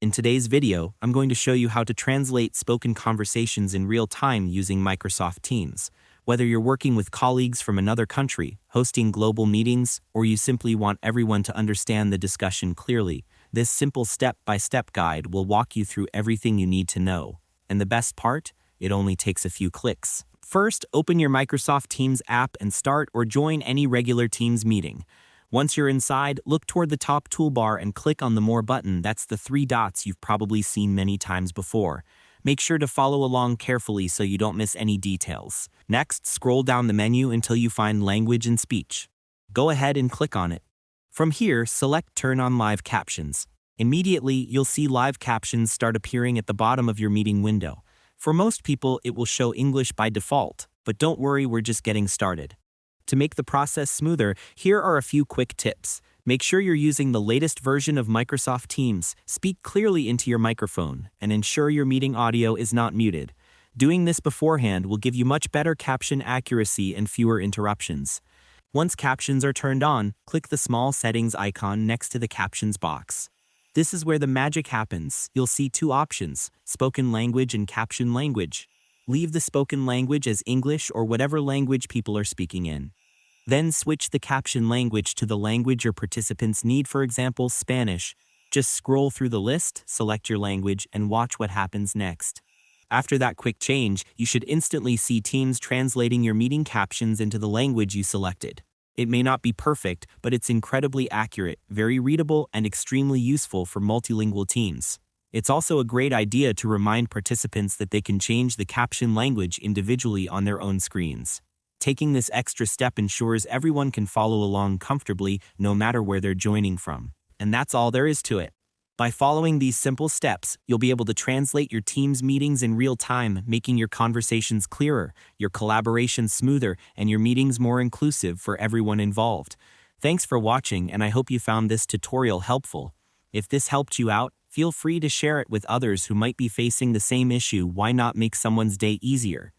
In today's video, I'm going to show you how to translate spoken conversations in real time using Microsoft Teams. Whether you're working with colleagues from another country, hosting global meetings, or you simply want everyone to understand the discussion clearly, this simple step-by-step guide will walk you through everything you need to know. And the best part? It only takes a few clicks. First, open your Microsoft Teams app and start or join any regular Teams meeting. Once you're inside, look toward the top toolbar and click on the More button. That's the three dots you've probably seen many times before. Make sure to follow along carefully so you don't miss any details. Next, scroll down the menu until you find Language and Speech. Go ahead and click on it. From here, select Turn on Live Captions. Immediately, you'll see live captions start appearing at the bottom of your meeting window. For most people, it will show English by default, but don't worry, we're just getting started. To make the process smoother, here are a few quick tips. Make sure you're using the latest version of Microsoft Teams, speak clearly into your microphone, and ensure your meeting audio is not muted. Doing this beforehand will give you much better caption accuracy and fewer interruptions. Once captions are turned on, click the small settings icon next to the captions box. This is where the magic happens. You'll see two options, spoken language and caption language. Leave the spoken language as English or whatever language people are speaking in. Then switch the caption language to the language your participants need, for example, Spanish. Just scroll through the list, select your language, and watch what happens next. After that quick change, you should instantly see Teams translating your meeting captions into the language you selected. It may not be perfect, but it's incredibly accurate, very readable, and extremely useful for multilingual teams. It's also a great idea to remind participants that they can change the caption language individually on their own screens. Taking this extra step ensures everyone can follow along comfortably no matter where they're joining from. And that's all there is to it. By following these simple steps, you'll be able to translate your team's meetings in real time, making your conversations clearer, your collaboration smoother, and your meetings more inclusive for everyone involved. Thanks for watching, and I hope you found this tutorial helpful. If this helped you out, feel free to share it with others who might be facing the same issue. Why not make someone's day easier?